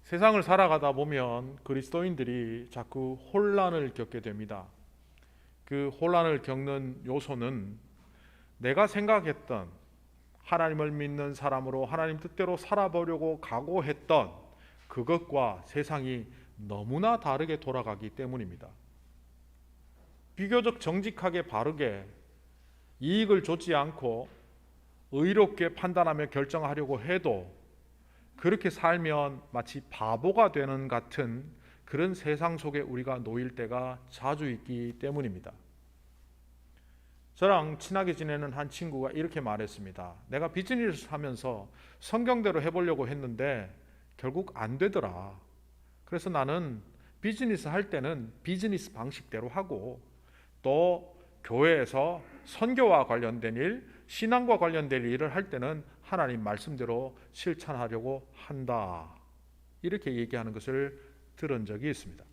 세상을 살아가다 보면 그리스도인들이 자꾸 혼란을 겪게 됩니다. 그 혼란을 겪는 요소는 내가 생각했던 하나님을 믿는 사람으로 하나님 뜻대로 살아보려고 각오했던 그것과 세상이 너무나 다르게 돌아가기 때문입니다. 비교적 정직하게 바르게 이익을 좇지 않고 의롭게 판단하며 결정하려고 해도 그렇게 살면 마치 바보가 되는 같은 그런 세상 속에 우리가 놓일 때가 자주 있기 때문입니다. 저랑 친하게 지내는 한 친구가 이렇게 말했습니다. 내가 비즈니스 하면서 성경대로 해보려고 했는데 결국 안 되더라. 그래서 나는 비즈니스 할 때는 비즈니스 방식대로 하고 또 교회에서 선교와 관련된 일, 신앙과 관련된 일을 할 때는 하나님 말씀대로 실천하려고 한다. 이렇게 얘기하는 것을 들은 적이 있습니다.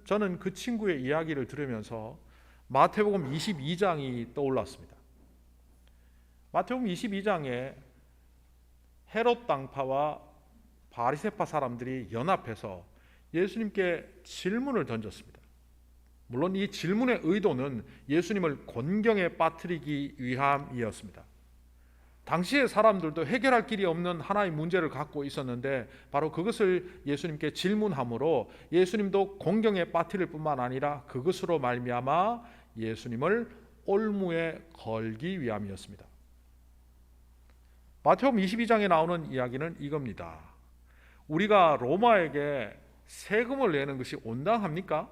저는 그 친구의 이야기를 들으면서 마태복음 22장이 떠올랐습니다. 마태복음 22장에 헤롯 당파와 바리새파 사람들이 연합해서 예수님께 질문을 던졌습니다. 물론 이 질문의 의도는 예수님을 곤경에 빠뜨리기 위함이었습니다. 당시의 사람들도 해결할 길이 없는 하나의 문제를 갖고 있었는데 바로 그것을 예수님께 질문함으로 예수님도 곤경에 빠뜨릴 뿐만 아니라 그것으로 말미암아 예수님을 올무에 걸기 위함이었습니다. 마태복음 22장에 나오는 이야기는 이겁니다. 우리가 로마에게 세금을 내는 것이 온당합니까?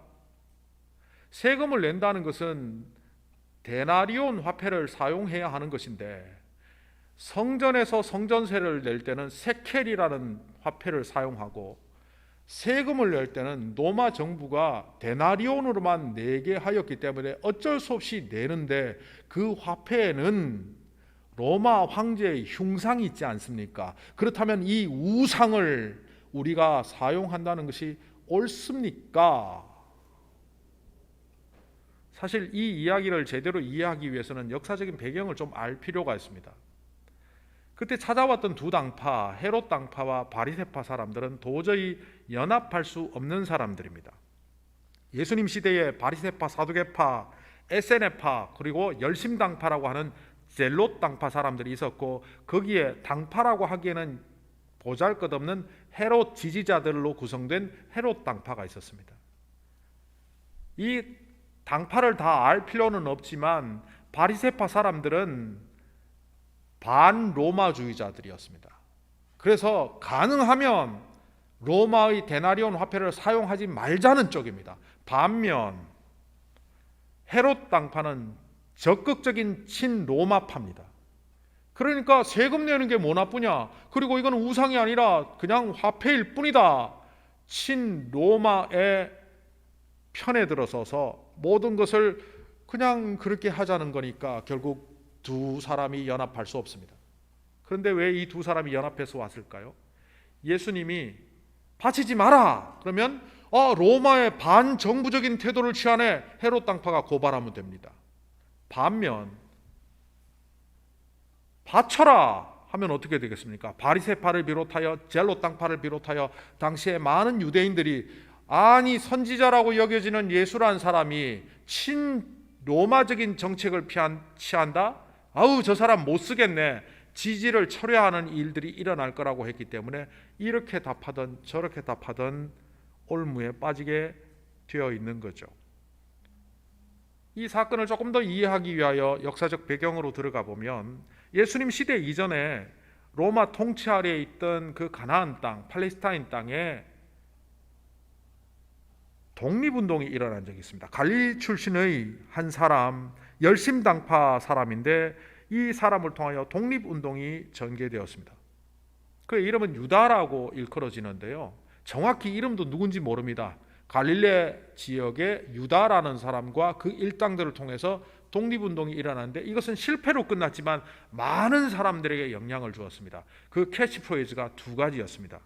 세금을 낸다는 것은 데나리온 화폐를 사용해야 하는 것인데 성전에서 성전세를 낼 때는 세켈이라는 화폐를 사용하고 세금을 낼 때는 로마 정부가 데나리온으로만 내게 하였기 때문에 어쩔 수 없이 내는데 그 화폐에는 로마 황제의 흉상이 있지 않습니까? 그렇다면 이 우상을 우리가 사용한다는 것이 옳습니까? 사실 이 이야기를 제대로 이해하기 위해서는 역사적인 배경을 좀 알 필요가 있습니다. 그때 찾아왔던 두 당파, 헤롯 당파와 바리새파 사람들은 도저히 연합할 수 없는 사람들입니다. 예수님 시대에 바리새파, 사두개파, 에세네파 그리고 열심당파라고 하는 젤롯 당파 사람들이 있었고 거기에 당파라고 하기에는 보잘것없는 헤롯 지지자들로 구성된 헤롯 당파가 있었습니다. 이 당파를 다 알 필요는 없지만 바리새파 사람들은 반로마주의자들이었습니다. 그래서 가능하면 로마의 데나리온 화폐를 사용하지 말자는 쪽입니다. 반면 헤롯 당파는 적극적인 친로마파입니다. 그러니까 세금 내는 게 뭐 나쁘냐? 그리고 이건 우상이 아니라 그냥 화폐일 뿐이다. 친로마의 편에 들어서서 모든 것을 그냥 그렇게 하자는 거니까 결국 두 사람이 연합할 수 없습니다. 그런데 왜 이 두 사람이 연합해서 왔을까요? 예수님이 바치지 마라 그러면 로마의 반정부적인 태도를 취하네 헤롯 당파가 고발하면 됩니다. 반면 바쳐라 하면 어떻게 되겠습니까? 바리새파를 비롯하여 젤롯 당파를 비롯하여 당시에 많은 유대인들이 아니 선지자라고 여겨지는 예수라는 사람이 친로마적인 정책을 취한다? 아우 저 사람 못 쓰겠네. 지지를 철회하는 일들이 일어날 거라고 했기 때문에 이렇게 답하던 저렇게 답하던 올무에 빠지게 되어 있는 거죠. 이 사건을 조금 더 이해하기 위하여 역사적 배경으로 들어가 보면 예수님 시대 이전에 로마 통치 아래에 있던 그 가나안 땅, 팔레스타인 땅에 독립운동이 일어난 적이 있습니다. 갈릴리 출신의 한 사람, 열심당파 사람인데 이 사람을 통하여 독립운동이 전개되었습니다. 그의 이름은 유다라고 일컬어지는데요. 정확히 이름도 누군지 모릅니다. 갈릴레 지역의 유다라는 사람과 그 일당들을 통해서 독립운동이 일어났는데 이것은 실패로 끝났지만 많은 사람들에게 영향을 주었습니다. 그 캐치프레이즈가 두 가지였습니다.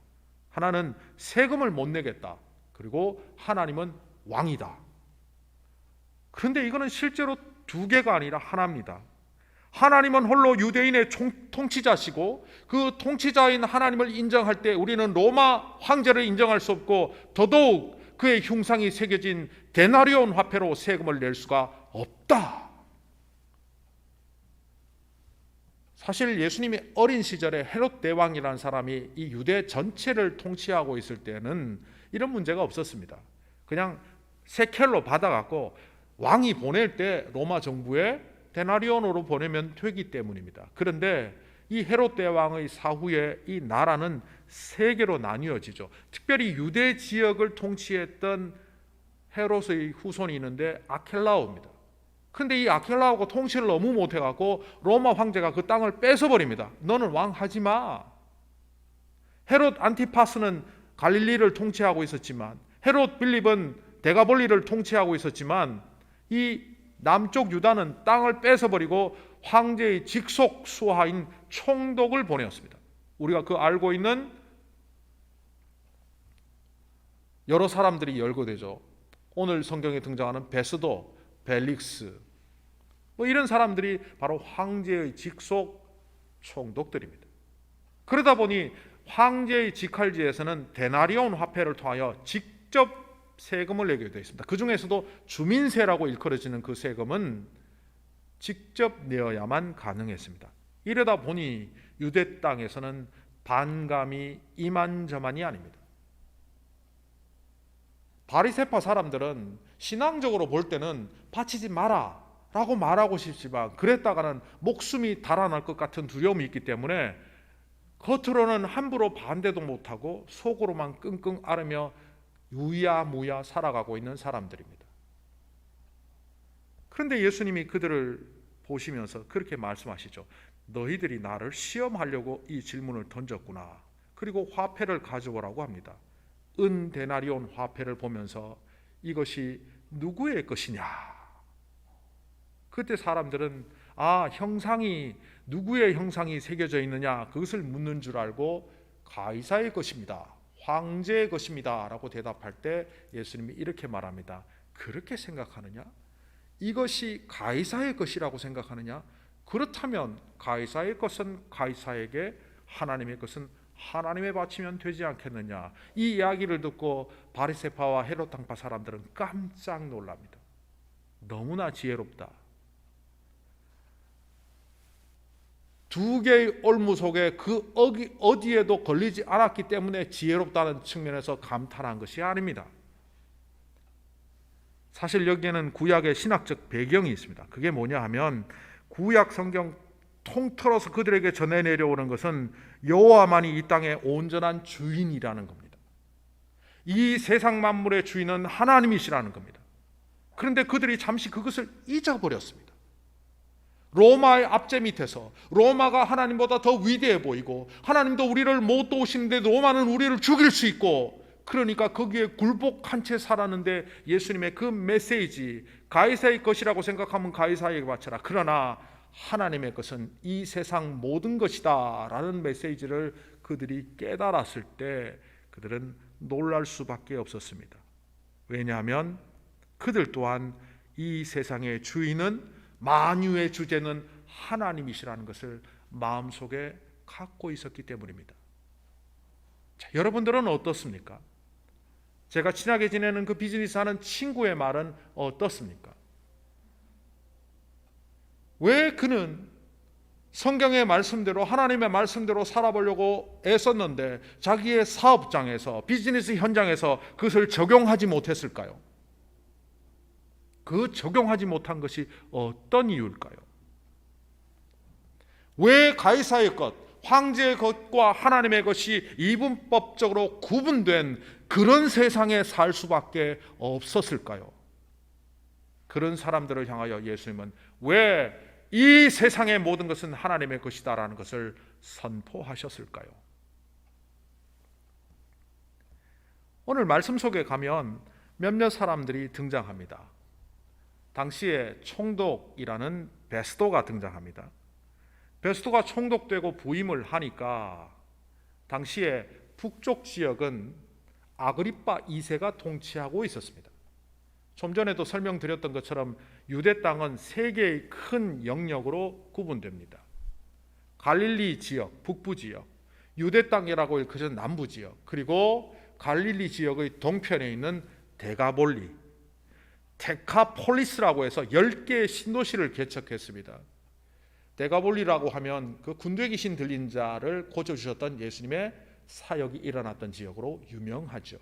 하나는 세금을 못 내겠다. 그리고 하나님은 왕이다. 그런데 이거는 실제로 두 개가 아니라 하나입니다. 하나님은 홀로 유대인의 통치자시고 그 통치자인 하나님을 인정할 때 우리는 로마 황제를 인정할 수 없고 더더욱 그의 흉상이 새겨진 데나리온 화폐로 세금을 낼 수가 없다. 사실 예수님이 어린 시절에 헤롯 대왕이라는 사람이 이 유대 전체를 통치하고 있을 때는 이런 문제가 없었습니다. 그냥 세켈로 받아갖고 왕이 보낼 때 로마 정부에 데나리온으로 보내면 되기 때문입니다. 그런데 이 헤롯 대왕의 사후에 이 나라는 세 개로 나뉘어지죠. 특별히 유대 지역을 통치했던 헤롯의 후손이 있는데 아켈라오입니다. 근데 이 아켈라오가 통치를 너무 못해갖고 로마 황제가 그 땅을 뺏어버립니다. 너는 왕 하지 마. 헤롯 안티파스는 갈릴리를 통치하고 있었지만, 헤롯 빌립은 데가볼리를 통치하고 있었지만, 이 남쪽 유다는 땅을 뺏어버리고 황제의 직속 수하인 총독을 보내었습니다. 우리가 그 알고 있는 여러 사람들이 열거되죠. 오늘 성경에 등장하는 베스도, 벨릭스, 이런 사람들이 바로 황제의 직속 총독들입니다. 그러다 보니 황제의 직할지에서는 데나리온 화폐를 통하여 직접 세금을 내게 되어 있습니다. 그 중에서도 주민세라고 일컬어지는 그 세금은 직접 내어야만 가능했습니다. 이러다 보니 유대 땅에서는 반감이 이만저만이 아닙니다. 바리새파 사람들은 신앙적으로 볼 때는 바치지 마라 라고 말하고 싶지만, 그랬다가는 목숨이 달아날 것 같은 두려움이 있기 때문에 겉으로는 함부로 반대도 못하고 속으로만 끙끙 앓으며 유야무야 살아가고 있는 사람들입니다. 그런데 예수님이 그들을 보시면서 그렇게 말씀하시죠. 너희들이 나를 시험하려고 이 질문을 던졌구나. 그리고 화폐를 가져오라고 합니다. 은 데나리온 화폐를 보면서 이것이 누구의 것이냐. 그때 사람들은 형상이, 누구의 형상이 새겨져 있느냐, 그것을 묻는 줄 알고 가이사의 것입니다, 황제의 것입니다 라고 대답할 때 예수님이 이렇게 말합니다. 그렇게 생각하느냐? 이것이 가이사의 것이라고 생각하느냐? 그렇다면 가이사의 것은 가이사에게, 하나님의 것은 하나님에 바치면 되지 않겠느냐. 이 이야기를 듣고 바리새파와 헤롯 당파 사람들은 깜짝 놀랍니다. 너무나 지혜롭다. 두 개의 올무 속에 그 어디에도 걸리지 않았기 때문에 지혜롭다는 측면에서 감탄한 것이 아닙니다. 사실 여기에는 구약의 신학적 배경이 있습니다. 그게 뭐냐 하면, 구약 성경 통틀어서 그들에게 전해 내려오는 것은 여호와만이 이 땅의 온전한 주인이라는 겁니다. 이 세상 만물의 주인은 하나님이시라는 겁니다. 그런데 그들이 잠시 그것을 잊어버렸습니다. 로마의 압제 밑에서 로마가 하나님보다 더 위대해 보이고, 하나님도 우리를 못 도우시는데 로마는 우리를 죽일 수 있고, 그러니까 거기에 굴복한 채 살았는데 예수님의 그 메시지, 가이사의 것이라고 생각하면 가이사에게 바쳐라, 그러나 하나님의 것은 이 세상 모든 것이다 라는 메시지를 그들이 깨달았을 때 그들은 놀랄 수밖에 없었습니다. 왜냐하면 그들 또한 이 세상의 주인은, 만유의 주제는 하나님이시라는 것을 마음속에 갖고 있었기 때문입니다. 자, 여러분들은 어떻습니까? 제가 친하게 지내는 그 비즈니스하는 친구의 말은 어떻습니까? 왜 그는 성경의 말씀대로, 하나님의 말씀대로 살아보려고 애썼는데 자기의 사업장에서, 비즈니스 현장에서 그것을 적용하지 못했을까요? 그 적용하지 못한 것이 어떤 이유일까요? 왜 가이사의 것, 황제의 것과 하나님의 것이 이분법적으로 구분된 그런 세상에 살 수밖에 없었을까요? 그런 사람들을 향하여 예수님은 왜 이 세상의 모든 것은 하나님의 것이다라는 것을 선포하셨을까요? 오늘 말씀 속에 가면 몇몇 사람들이 등장합니다. 당시에 총독이라는 베스도가 등장합니다. 베스도가 총독되고 부임을 하니까 당시에 북쪽 지역은 아그리빠 2세가 통치하고 있었습니다. 좀 전에도 설명드렸던 것처럼 유대 땅은 세 개의 큰 영역으로 구분됩니다. 갈릴리 지역, 북부 지역, 유대 땅이라고 일컫은 남부 지역, 그리고 갈릴리 지역의 동편에 있는 데가볼리, 데카폴리스라고 해서 10개의 신도시를 개척했습니다. 데가볼리라고 하면 그 군대 귀신 들린 자를 고쳐주셨던 예수님의 사역이 일어났던 지역으로 유명하죠.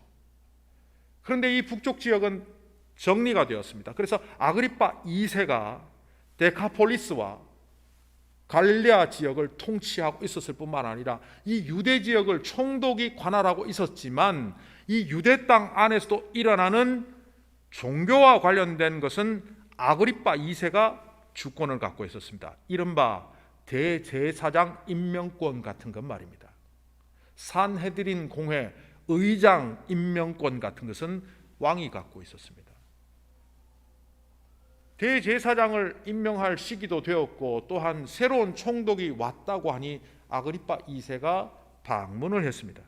그런데 이 북쪽 지역은 정리가 되었습니다. 그래서 아그리파 2세가 데카폴리스와 갈릴레아 지역을 통치하고 있었을 뿐만 아니라 이 유대 지역을 총독이 관할하고 있었지만 이 유대 땅 안에서도 일어나는 종교와 관련된 것은 아그리파 2세가 주권을 갖고 있었습니다. 이른바 대제사장 임명권 같은 것 말입니다. 산헤드린 공회 의장 임명권 같은 것은 왕이 갖고 있었습니다. 대제사장을 임명할 시기도 되었고 또한 새로운 총독이 왔다고 하니 아그리파 2세가 방문을 했습니다.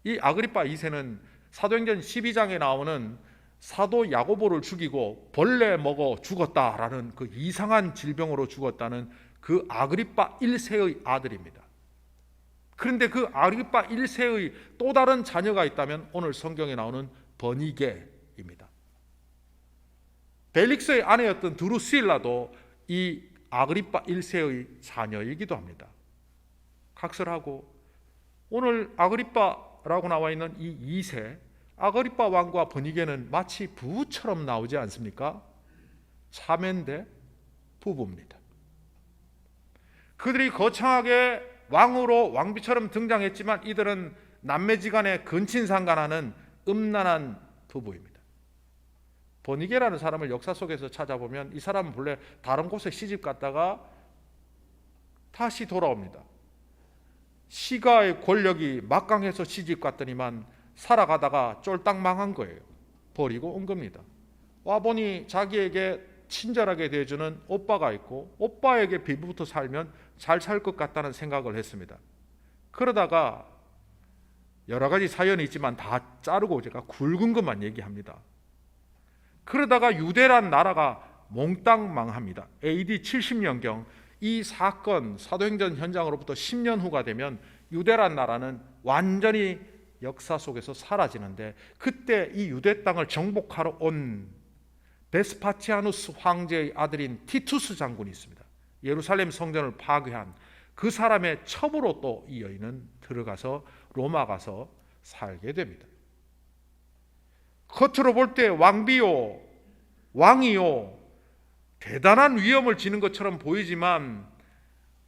이 아그리파 2세는 사도행전 12장에 나오는 사도 야고보를 죽이고 벌레 먹어 죽었다라는 그 이상한 질병으로 죽었다는 그 아그리파 1세의 아들입니다. 그런데 그 아그리파 1세의 또 다른 자녀가 있다면 오늘 성경에 나오는 버니게입니다. 벨릭스의 아내였던 드루실라도 이 아그리파 1세의 자녀이기도 합니다. 각설하고 오늘 아그리파라고 나와 있는 이 2세 아그리파 왕과 버니게는 마치 부부처럼 나오지 않습니까? 자매인데 부부입니다. 그들이 거창하게 왕으로 왕비처럼 등장했지만 이들은 남매지간에 근친상간하는 음란한 부부입니다. 버니게라는 사람을 역사 속에서 찾아보면 이 사람은 본래 다른 곳에 시집 갔다가 다시 돌아옵니다. 시가의 권력이 막강해서 시집 갔더니만 살아가다가 쫄딱 망한 거예요. 버리고 온 겁니다. 와보니 자기에게 친절하게 대해주는 오빠가 있고 오빠에게 비부부터 살면 잘 살 것 같다는 생각을 했습니다. 그러다가 여러 가지 사연이 있지만 다 자르고 제가 굵은 것만 얘기합니다. 그러다가 유대란 나라가 몽땅 망합니다. AD 70년경 이 사건 사도행전 현장으로부터 10년 후가 되면 유대란 나라는 완전히 역사 속에서 사라지는데 그때 이 유대 땅을 정복하러 온 베스파티아누스 황제의 아들인 티투스 장군이 있습니다. 예루살렘 성전을 파괴한 그 사람의 첩으로 또 이 여인은 들어가서 로마 가서 살게 됩니다. 겉으로 볼 때 왕비요 왕이요 대단한 위험을 지는 것처럼 보이지만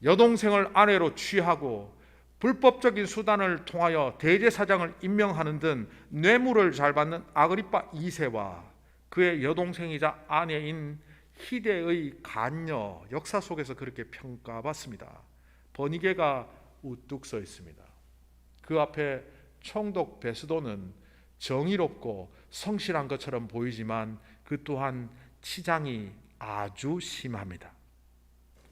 여동생을 아내로 취하고 불법적인 수단을 통하여 대제사장을 임명하는 등 뇌물을 잘 받는 아그리파 2세와 그의 여동생이자 아내인 히데의 간녀, 역사 속에서 그렇게 평가받습니다. 버니게가 우뚝 서 있습니다. 그 앞에 총독 베스도는 정의롭고 성실한 것처럼 보이지만 그 또한 치장이 아주 심합니다.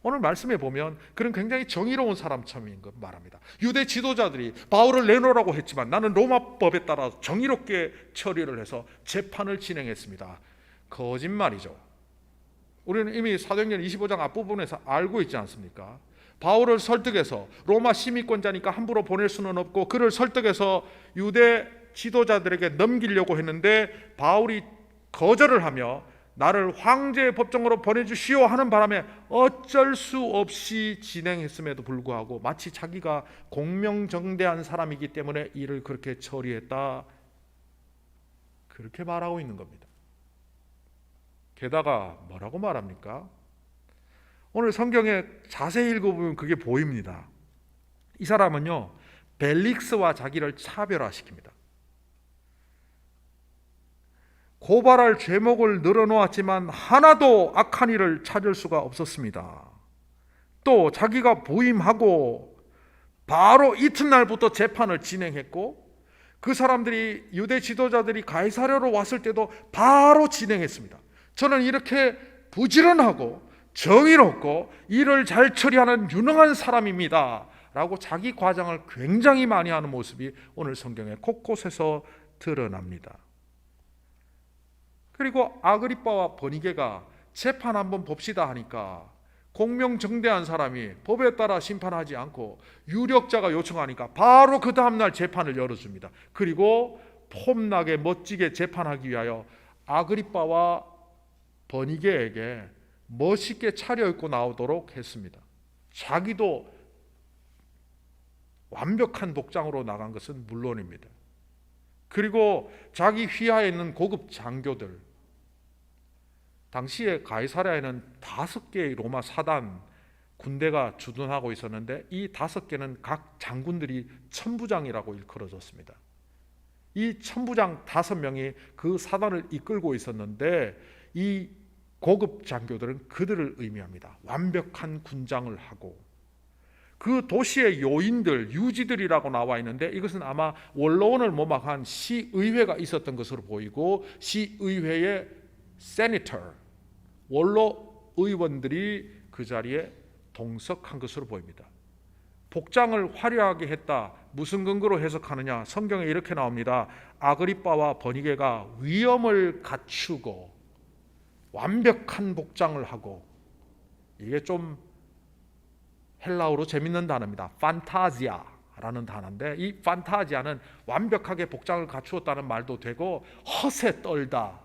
오늘 말씀에 보면 그런 굉장히 정의로운 사람처럼 말합니다. 유대 지도자들이 바울을 내놓으라고 했지만 나는 로마법에 따라 정의롭게 처리를 해서 재판을 진행했습니다. 거짓말이죠. 우리는 이미 사도행전 25장 앞부분에서 알고 있지 않습니까? 바울을 설득해서 로마 시민권자니까 함부로 보낼 수는 없고 그를 설득해서 유대 지도자들에게 넘기려고 했는데 바울이 거절을 하며 나를 황제의 법정으로 보내주시오 하는 바람에 어쩔 수 없이 진행했음에도 불구하고 마치 자기가 공명정대한 사람이기 때문에 일을 그렇게 처리했다 그렇게 말하고 있는 겁니다. 게다가 뭐라고 말합니까? 오늘 성경에 자세히 읽어보면 그게 보입니다. 이 사람은요 벨릭스와 자기를 차별화시킵니다. 고발할 죄목을 늘어놓았지만 하나도 악한 일을 찾을 수가 없었습니다. 또 자기가 부임하고 바로 이튿날부터 재판을 진행했고 그 사람들이 유대 지도자들이 가이사랴로 왔을 때도 바로 진행했습니다. 저는 이렇게 부지런하고 정의롭고 일을 잘 처리하는 유능한 사람입니다 라고 자기 과장을 굉장히 많이 하는 모습이 오늘 성경에 곳곳에서 드러납니다. 그리고 아그리빠와 버니게가 재판 한번 봅시다 하니까 공명정대한 사람이 법에 따라 심판하지 않고 유력자가 요청하니까 바로 그 다음날 재판을 열어줍니다. 그리고 폼나게 멋지게 재판하기 위하여 아그리빠와 버니게에게 멋있게 차려입고 나오도록 했습니다. 자기도 완벽한 복장으로 나간 것은 물론입니다. 그리고 자기 휘하에 있는 고급 장교들, 당시에 가이사랴에는 5개의 로마 사단 군대가 주둔하고 있었는데 이 5개는 각 장군들이 천부장이라고 일컬어졌습니다. 이 천부장 5명이 그 사단을 이끌고 있었는데 이 고급 장교들은 그들을 의미합니다. 완벽한 군장을 하고 그 도시의 요인들, 유지들이라고 나와 있는데 이것은 아마 원로원을 모막한 시의회가 있었던 것으로 보이고 시의회의 세니터, 원로 의원들이 그 자리에 동석한 것으로 보입니다. 복장을 화려하게 했다. 무슨 근거로 해석하느냐? 성경에 이렇게 나옵니다. 아그리빠와 버니게가 위엄을 갖추고 완벽한 복장을 하고, 이게 좀 헬라어로 재밌는 단어입니다. 판타지아라는 단어인데 이 판타지아는 완벽하게 복장을 갖추었다는 말도 되고 허세 떨다,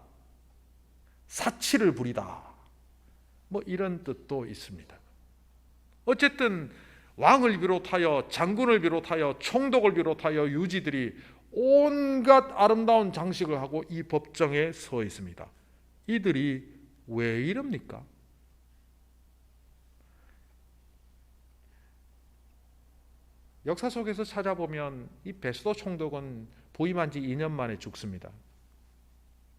사치를 부리다, 뭐 이런 뜻도 있습니다. 어쨌든 왕을 비롯하여 장군을 비롯하여 총독을 비롯하여 유지들이 온갖 아름다운 장식을 하고 이 법정에 서 있습니다. 이들이 왜 이럽니까? 역사 속에서 찾아보면 이 베스도 총독은 부임한 지 2년 만에 죽습니다.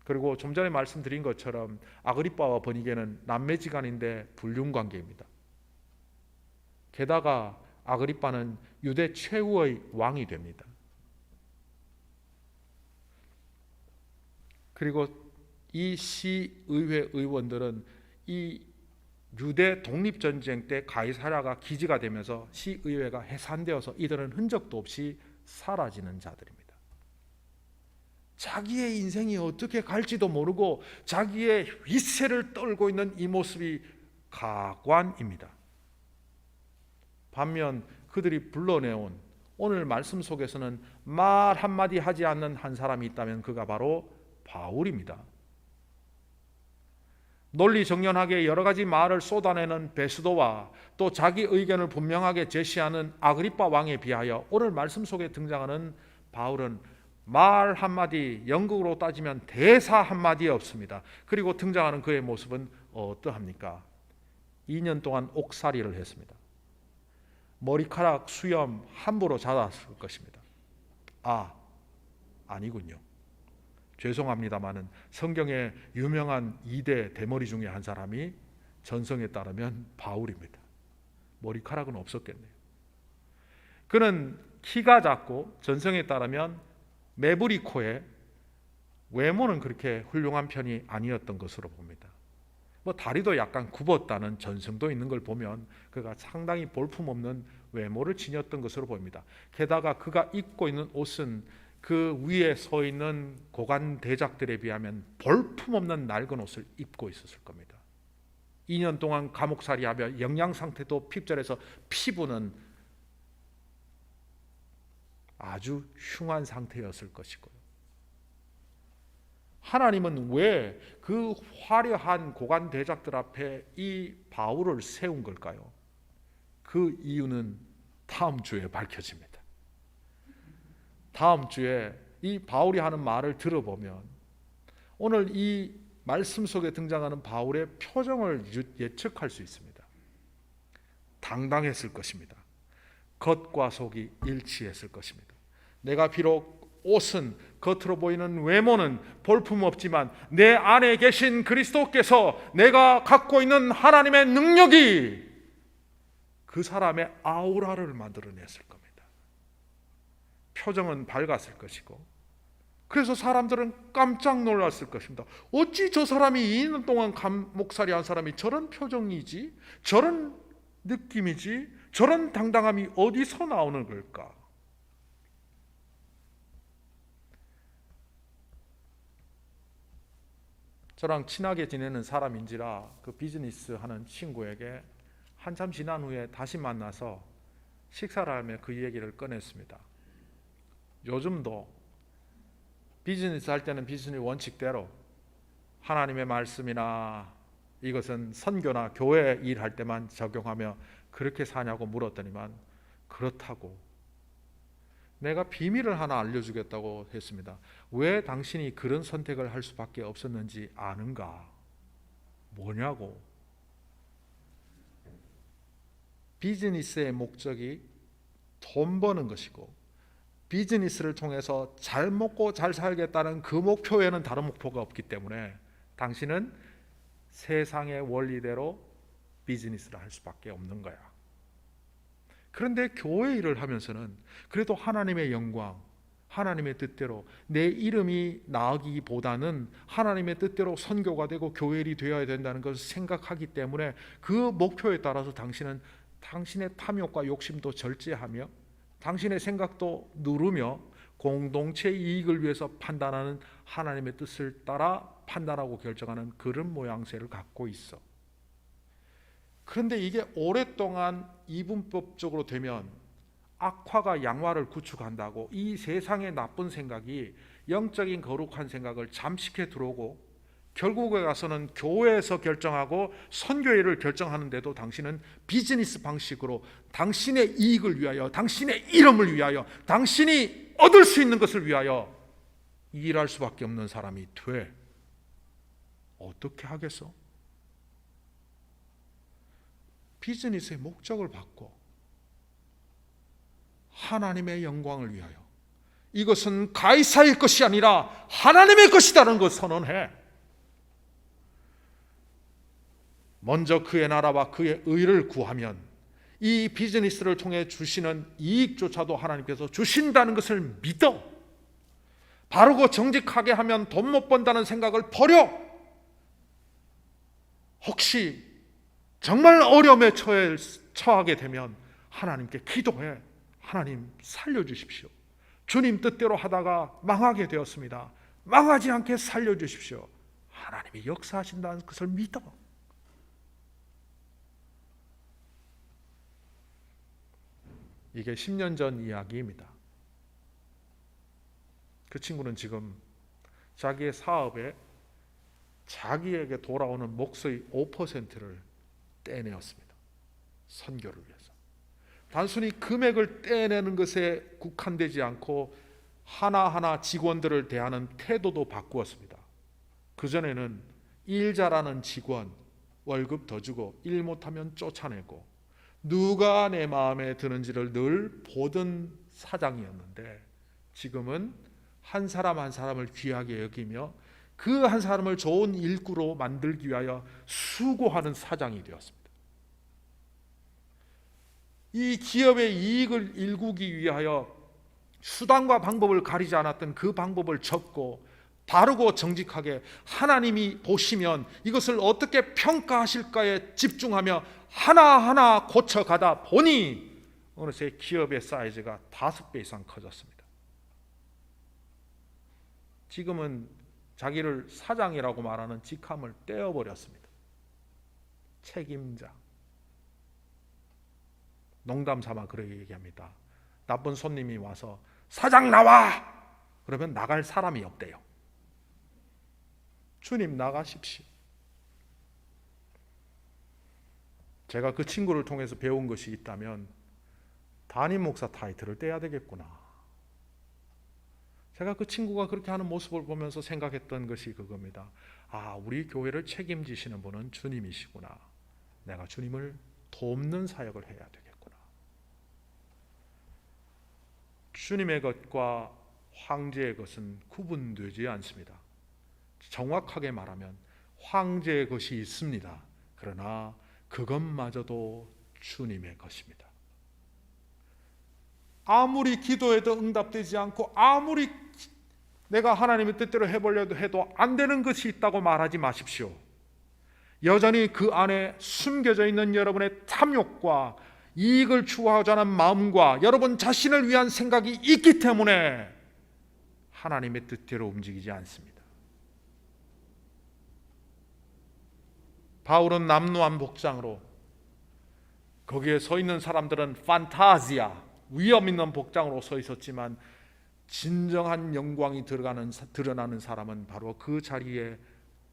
그리고 좀 전에 말씀드린 것처럼 아그리빠와 버니게는 남매지간인데 불륜관계입니다. 게다가 아그리빠는 유대 최후의 왕이 됩니다. 그리고 이 시의회 의원들은 이 유대 독립전쟁 때 가이사랴가 기지가 되면서 시의회가 해산되어서 이들은 흔적도 없이 사라지는 자들입니다. 자기의 인생이 어떻게 갈지도 모르고 자기의 윗세를 떨고 있는 이 모습이 가관입니다. 반면 그들이 불러내온 오늘 말씀 속에서는 말 한마디 하지 않는 한 사람이 있다면 그가 바로 바울입니다. 논리정연하게 여러 가지 말을 쏟아내는 베스도와 또 자기 의견을 분명하게 제시하는 아그리빠 왕에 비하여 오늘 말씀 속에 등장하는 바울은 말 한마디, 영국으로 따지면 대사 한마디 없습니다. 그리고 등장하는 그의 모습은 어떠합니까? 2년 동안 옥살이를 했습니다. 머리카락 수염 함부로 자랐을 것입니다. 아니군요. 죄송합니다마는 성경의 유명한 2대 대머리 중에 한 사람이 전성에 따르면 바울입니다. 머리카락은 없었겠네요. 그는 키가 작고 전성에 따르면 매부리 코에 외모는 그렇게 훌륭한 편이 아니었던 것으로 봅니다. 다리도 약간 굽었다는 전성도 있는 걸 보면 그가 상당히 볼품없는 외모를 지녔던 것으로 보입니다. 게다가 그가 입고 있는 옷은 그 위에 서 있는 고관 대작들에 비하면 볼품없는 낡은 옷을 입고 있었을 겁니다. 2년 동안 감옥살이하며 영양 상태도 핍절해서 피부는 아주 흉한 상태였을 것이고요. 하나님은 왜 그 화려한 고관 대작들 앞에 이 바울을 세운 걸까요? 그 이유는 다음 주에 밝혀집니다. 다음 주에 이 바울이 하는 말을 들어보면 오늘 이 말씀 속에 등장하는 바울의 표정을 예측할 수 있습니다. 당당했을 것입니다. 겉과 속이 일치했을 것입니다. 내가 비록 옷은 겉으로 보이는 외모는 볼품없지만 내 안에 계신 그리스도께서 내가 갖고 있는 하나님의 능력이 그 사람의 아우라를 만들어냈을 겁니다. 표정은 밝았을 것이고 그래서 사람들은 깜짝 놀랐을 것입니다. 어찌 저 사람이 2년 동안 감목살이 한 사람이 저런 표정이지? 저런 느낌이지? 저런 당당함이 어디서 나오는 걸까? 저랑 친하게 지내는 사람인지라 그 비즈니스 하는 친구에게 한참 지난 후에 다시 만나서 식사를 하며 그 얘기를 꺼냈습니다. 요즘도 비즈니스 할 때는 비즈니스 원칙대로 하나님의 말씀이나 이것은 선교나 교회 일할 때만 적용하며 그렇게 사냐고 물었더니만 그렇다고. 내가 비밀을 하나 알려주겠다고 했습니다. 왜 당신이 그런 선택을 할 수밖에 없었는지 아는가? 뭐냐고. 비즈니스의 목적이 돈 버는 것이고 비즈니스를 통해서 잘 먹고 잘 살겠다는 그 목표에는 다른 목표가 없기 때문에 당신은 세상의 원리대로 비즈니스를 할 수밖에 없는 거야. 그런데 교회 일을 하면서는 그래도 하나님의 영광, 하나님의 뜻대로 내 이름이 나기보다는 하나님의 뜻대로 선교가 되고 교회 일이 되어야 된다는 것을 생각하기 때문에 그 목표에 따라서 당신은 당신의 탐욕과 욕심도 절제하며 당신의 생각도 누르며 공동체 이익을 위해서 판단하는 하나님의 뜻을 따라 판단하고 결정하는 그런 모양새를 갖고 있어. 그런데 이게 오랫동안 이분법적으로 되면 악화가 양화를 구축한다고 이 세상의 나쁜 생각이 영적인 거룩한 생각을 잠식해 들어오고 결국에 가서는 교회에서 결정하고 선교회를 결정하는데도 당신은 비즈니스 방식으로 당신의 이익을 위하여 당신의 이름을 위하여 당신이 얻을 수 있는 것을 위하여 일할 수밖에 없는 사람이 돼. 어떻게 하겠어? 비즈니스의 목적을 바꿔 하나님의 영광을 위하여 이것은 가이사의 것이 아니라 하나님의 것이다라는 것을 선언해. 먼저 그의 나라와 그의 의를 구하면 이 비즈니스를 통해 주시는 이익조차도 하나님께서 주신다는 것을 믿어. 바르고 정직하게 하면 돈 못 번다는 생각을 버려. 혹시 정말 어려움에 처하게 되면 하나님께 기도해. 하나님 살려주십시오. 주님 뜻대로 하다가 망하게 되었습니다. 망하지 않게 살려주십시오. 하나님이 역사하신다는 것을 믿어. 이게 10년 전 이야기입니다. 그 친구는 지금 자기의 사업에 자기에게 돌아오는 몫의 5%를 떼내었습니다. 선교를 위해서. 단순히 금액을 떼내는 것에 국한되지 않고 하나하나 직원들을 대하는 태도도 바꾸었습니다. 그전에는 일 잘하는 직원 월급 더 주고 일 못하면 쫓아내고 누가 내 마음에 드는지를 늘 보던 사장이었는데 지금은 한 사람 한 사람을 귀하게 여기며 그 한 사람을 좋은 일구로 만들기 위하여 수고하는 사장이 되었습니다. 이 기업의 이익을 일구기 위하여 수단과 방법을 가리지 않았던 그 방법을 접고 바르고 정직하게 하나님이 보시면 이것을 어떻게 평가하실까에 집중하며 하나하나 고쳐가다 보니 어느새 기업의 사이즈가 5배 이상 커졌습니다. 지금은 자기를 사장이라고 말하는 직함을 떼어버렸습니다. 책임자. 농담 삼아 그렇게 얘기합니다. 나쁜 손님이 와서 사장 나와! 그러면 나갈 사람이 없대요. 주님 나가십시오. 제가 그 친구를 통해서 배운 것이 있다면 담임 목사 타이틀을 떼야 되겠구나. 제가 그 친구가 그렇게 하는 모습을 보면서 생각했던 것이 그겁니다. 아, 우리 교회를 책임지시는 분은 주님이시구나. 내가 주님을 돕는 사역을 해야 되겠구나. 주님의 것과 황제의 것은 구분되지 않습니다. 정확하게 말하면 황제의 것이 있습니다. 그러나 그것마저도 주님의 것입니다. 아무리 기도해도 응답되지 않고 아무리 내가 하나님의 뜻대로 해보려고 해도 안 되는 것이 있다고 말하지 마십시오. 여전히 그 안에 숨겨져 있는 여러분의 탐욕과 이익을 추구하고자 하는 마음과 여러분 자신을 위한 생각이 있기 때문에 하나님의 뜻대로 움직이지 않습니다. 바울은 남루한 복장으로, 거기에 서 있는 사람들은 판타지아, 위험 있는 복장으로 서 있었지만 진정한 영광이 드러나는 사람은 바로 그 자리에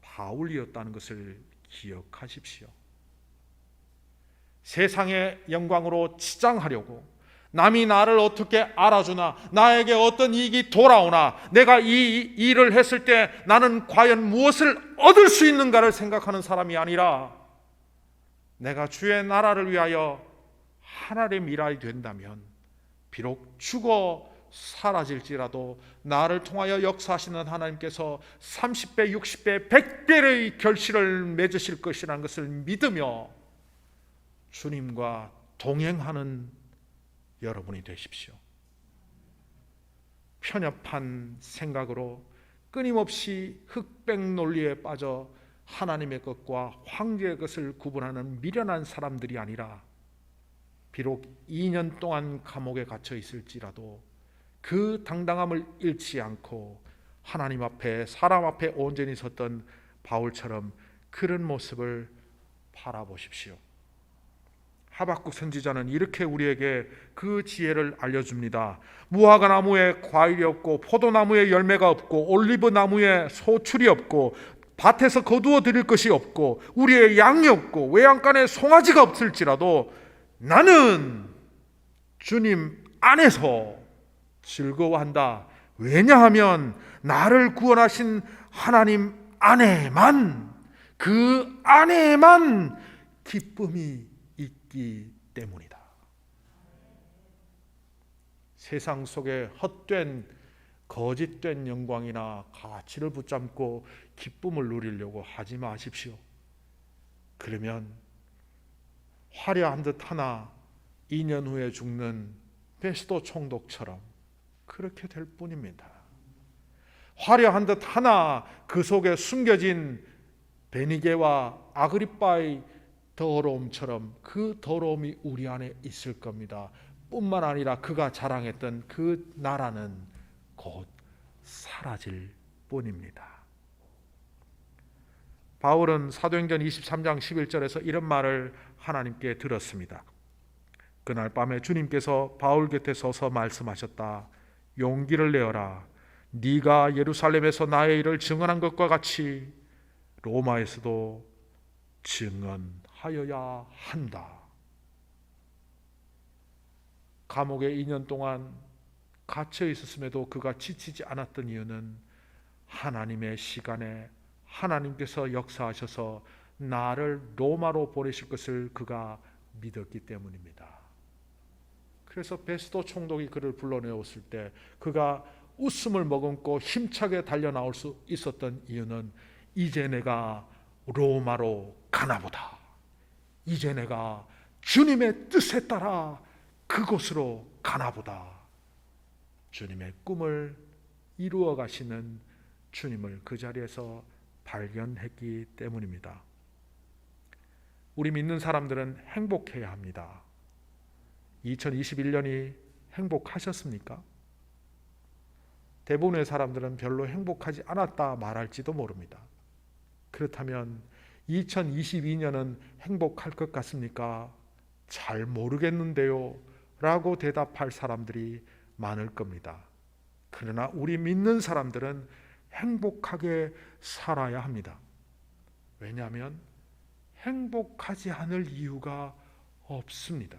바울이었다는 것을 기억하십시오. 세상의 영광으로 치장하려고, 남이 나를 어떻게 알아주나, 나에게 어떤 이익이 돌아오나, 내가 이 일을 했을 때 나는 과연 무엇을 얻을 수 있는가를 생각하는 사람이 아니라, 내가 주의 나라를 위하여 하나님의 미랄이 된다면 비록 죽어 사라질지라도 나를 통하여 역사하시는 하나님께서 30배, 60배, 100배의 결실을 맺으실 것이라는 것을 믿으며 주님과 동행하는 여러분이 되십시오. 편협한 생각으로 끊임없이 흑백 논리에 빠져 하나님의 것과 황제의 것을 구분하는 미련한 사람들이 아니라, 비록 2년 동안 감옥에 갇혀 있을지라도 그 당당함을 잃지 않고 하나님 앞에, 사람 앞에 온전히 섰던 바울처럼 그런 모습을 바라보십시오. 하박국 선지자는 이렇게 우리에게 그 지혜를 알려줍니다. 무화과 나무에 과일이 없고 포도나무에 열매가 없고 올리브 나무에 소출이 없고 밭에서 거두어 드릴 것이 없고 우리의 양이 없고 외양간에 송아지가 없을지라도 나는 주님 안에서 즐거워한다. 왜냐하면 나를 구원하신 하나님 안에만, 그 안에만 기쁨이 있기 때문이다. 세상 속에 헛된 거짓된 영광이나 가치를 붙잡고 기쁨을 누리려고 하지 마십시오. 그러면 화려한 듯 하나 2년 후에 죽는 베스도 총독처럼 그렇게 될 뿐입니다. 화려한 듯 하나 그 속에 숨겨진 베니게와 아그리빠의 더러움처럼 그 더러움이 우리 안에 있을 겁니다. 뿐만 아니라 그가 자랑했던 그 나라는 곧 사라질 뿐입니다. 바울은 사도행전 23장 11절에서 이런 말을 하나님께 들었습니다. 그날 밤에 주님께서 바울 곁에 서서 말씀하셨다. 용기를 내어라. 네가 예루살렘에서 나의 일을 증언한 것과 같이 로마에서도 증언하여야 한다. 감옥에 2년 동안 갇혀 있었음에도 그가 지치지 않았던 이유는 하나님의 시간에 하나님께서 역사하셔서 나를 로마로 보내실 것을 그가 믿었기 때문입니다. 그래서 베스도 총독이 그를 불러내었을 때 그가 웃음을 머금고 힘차게 달려나올 수 있었던 이유는 이제 내가 로마로 가나보다. 이제 내가 주님의 뜻에 따라 그곳으로 가나보다. 주님의 꿈을 이루어 가시는 주님을 그 자리에서 발견했기 때문입니다. 우리 믿는 사람들은 행복해야 합니다. 2021년이 행복하셨습니까? 대부분의 사람들은 별로 행복하지 않았다 말할지도 모릅니다. 그렇다면 2022년은 행복할 것 같습니까? 잘 모르겠는데요 라고 대답할 사람들이 많을 겁니다. 그러나 우리 믿는 사람들은 행복하게 살아야 합니다. 왜냐하면 행복하지 않을 이유가 없습니다.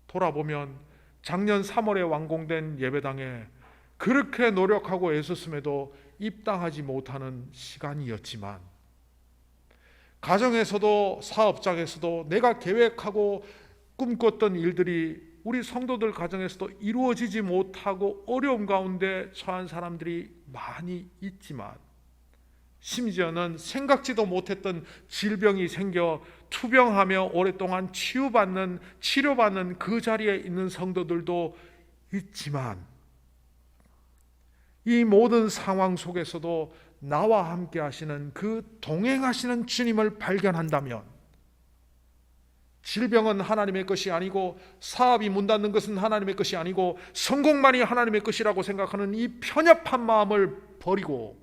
돌아보면 작년 3월에 완공된 예배당에 그렇게 노력하고 애썼음에도 입당하지 못하는 시간이었지만, 가정에서도 사업장에서도 내가 계획하고 꿈꿨던 일들이 우리 성도들 가정에서도 이루어지지 못하고 어려움 가운데 처한 사람들이 많이 있지만, 심지어는 생각지도 못했던 질병이 생겨 투병하며 오랫동안 치료받는 그 자리에 있는 성도들도 있지만, 이 모든 상황 속에서도 나와 함께 하시는 그 동행하시는 주님을 발견한다면, 질병은 하나님의 것이 아니고 사업이 문 닫는 것은 하나님의 것이 아니고 성공만이 하나님의 것이라고 생각하는 이 편협한 마음을 버리고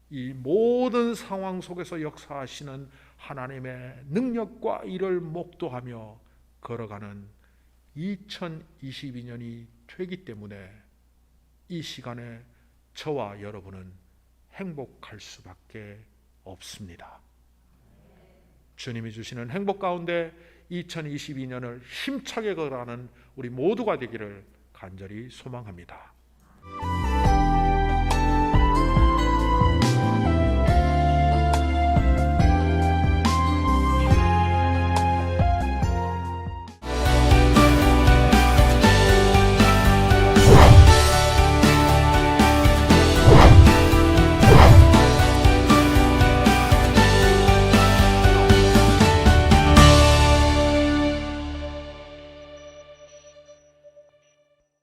이 모든 상황 속에서 역사하시는 하나님의 능력과 일을 목도하며 걸어가는 2022년이 되기 때문에 이 시간에 저와 여러분은 행복할 수밖에 없습니다. 주님이 주시는 행복 가운데 2022년을 힘차게 걸어가는 우리 모두가 되기를 간절히 소망합니다.